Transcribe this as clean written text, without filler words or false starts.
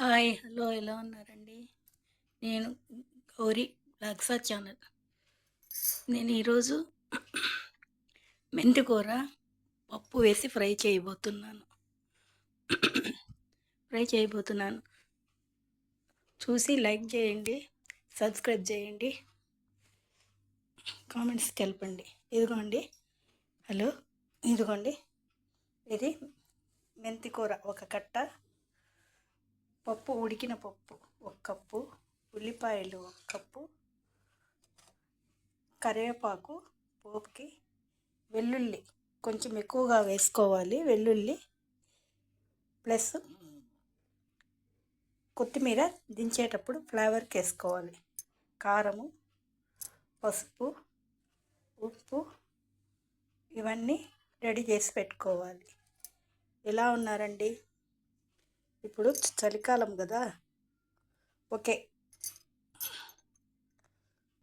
Hi hello ఎలా ఉన్నారండి? నేను గౌరీ లక్సా ఛానల్. నేను ఈరోజు మెంతికూర పప్పు వేసి ఫ్రై చేయబోతున్నాను. చూసి లైక్ చేయండి, సబ్స్క్రైబ్ చేయండి, కామెంట్స్ తెలపండి. హలో ఇదిగోండి, ఇది మెంతికూర ఒక కట్ట, పప్పు ఉడికిన పప్పు ఒక కప్పు, ఉల్లిపాయలు ఒక కప్పు, కరివేపాకు పోపుకి, వెల్లుల్లి కొంచెం ఎక్కువగా వేసుకోవాలి, వెల్లుల్లి ప్లస్ కొత్తిమీర దించేటప్పుడు ఫ్లేవర్కి వేసుకోవాలి, కారము, పసుపు, ఉప్పు ఇవన్నీ రెడీ చేసి పెట్టుకోవాలి. ఎలా ఉన్నారండి? ఇప్పుడు చలికాలం కదా, ఓకే,